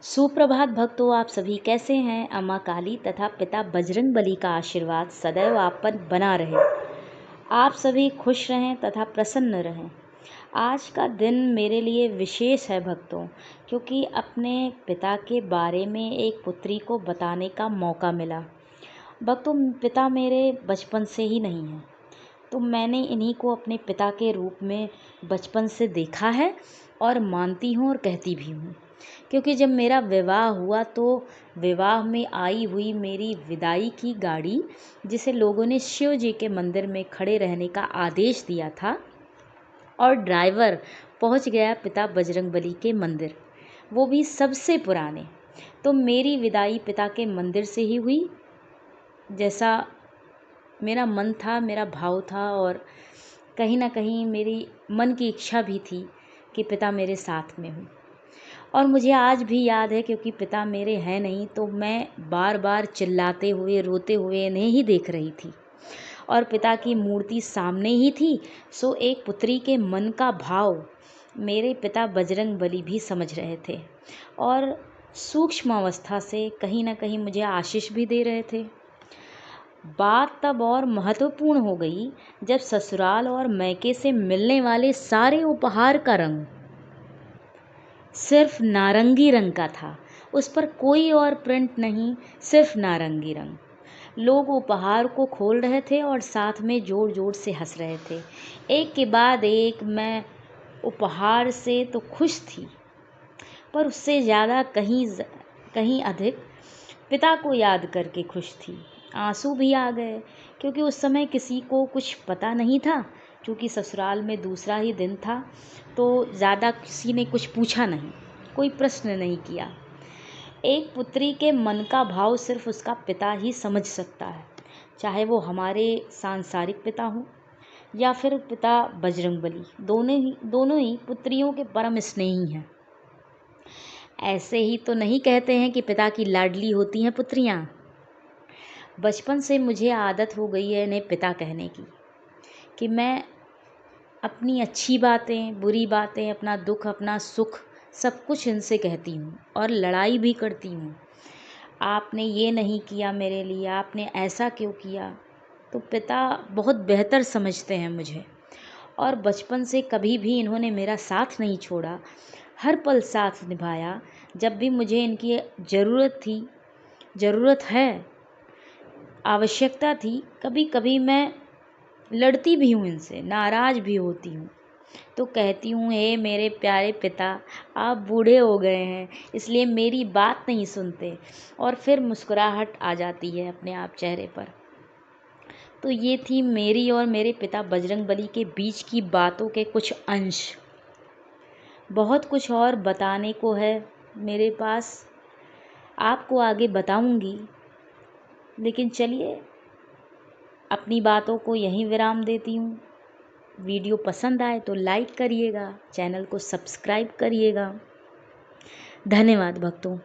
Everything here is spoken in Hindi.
सुप्रभात भक्तों, आप सभी कैसे हैं। अम्मा काली तथा पिता बजरंगबली का आशीर्वाद सदैव आप पर बना रहे। आप सभी खुश रहें तथा प्रसन्न रहें। आज का दिन मेरे लिए विशेष है भक्तों, क्योंकि अपने पिता के बारे में एक पुत्री को बताने का मौका मिला। भक्तों, पिता मेरे बचपन से ही नहीं हैं, तो मैंने इन्हीं को अपने पिता के रूप में बचपन से देखा है और मानती हूँ और कहती भी हूँ। क्योंकि जब मेरा विवाह हुआ तो विवाह में आई हुई मेरी विदाई की गाड़ी, जिसे लोगों ने शिव जी के मंदिर में खड़े रहने का आदेश दिया था, और ड्राइवर पहुंच गया पिता बजरंगबली के मंदिर, वो भी सबसे पुराने। तो मेरी विदाई पिता के मंदिर से ही हुई, जैसा मेरा मन था, मेरा भाव था, और कहीं ना कहीं मेरी मन की इच्छा भी थी कि पिता मेरे साथ में हों। और मुझे आज भी याद है, क्योंकि पिता मेरे हैं नहीं, तो मैं बार बार चिल्लाते हुए रोते हुए इन्हें ही देख रही थी, और पिता की मूर्ति सामने ही थी। सो एक पुत्री के मन का भाव मेरे पिता बजरंगबली भी समझ रहे थे, और सूक्ष्म अवस्था से कहीं ना कहीं मुझे आशीष भी दे रहे थे। बात तब और महत्वपूर्ण हो गई जब ससुराल और मैके से मिलने वाले सारे उपहार का रंग सिर्फ नारंगी रंग का था। उस पर कोई और प्रिंट नहीं, सिर्फ नारंगी रंग। लोग उपहार को खोल रहे थे और साथ में जोर जोर से हंस रहे थे। एक के बाद एक मैं उपहार से तो खुश थी, पर उससे ज़्यादा कहीं अधिक पिता को याद करके खुश थी। आंसू भी आ गए, क्योंकि उस समय किसी को कुछ पता नहीं था। क्योंकि ससुराल में दूसरा ही दिन था, तो ज़्यादा किसी ने कुछ पूछा नहीं, कोई प्रश्न नहीं किया। एक पुत्री के मन का भाव सिर्फ उसका पिता ही समझ सकता है, चाहे वो हमारे सांसारिक पिता हों या फिर पिता बजरंगबली। दोनों ही पुत्रियों के परम स्नेही हैं। ऐसे ही तो नहीं कहते हैं कि पिता की लाडली होती हैं पुत्रियां। बचपन से मुझे आदत हो गई है इन्हें पिता कहने की, कि मैं अपनी अच्छी बातें, बुरी बातें, अपना दुख, अपना सुख, सब कुछ इनसे कहती हूँ, और लड़ाई भी करती हूँ। आपने ये नहीं किया मेरे लिए, आपने ऐसा क्यों किया। तो पिता बहुत बेहतर समझते हैं मुझे, और बचपन से कभी भी इन्होंने मेरा साथ नहीं छोड़ा, हर पल साथ निभाया। जब भी मुझे इनकी ज़रूरत है, आवश्यकता थी, कभी कभी मैं लड़ती भी हूँ इनसे, नाराज़ भी होती हूँ, तो कहती हूँ, हे मेरे प्यारे पिता, आप बूढ़े हो गए हैं, इसलिए मेरी बात नहीं सुनते। और फिर मुस्कुराहट आ जाती है अपने आप चेहरे पर। तो ये थी मेरी और मेरे पिता बजरंगबली के बीच की बातों के कुछ अंश। बहुत कुछ और बताने को है मेरे पास, आपको आगे बताऊंगी, लेकिन चलिए अपनी बातों को यहीं विराम देती हूँ। वीडियो पसंद आए तो लाइक करिएगा, चैनल को सब्सक्राइब करिएगा। धन्यवाद भक्तों।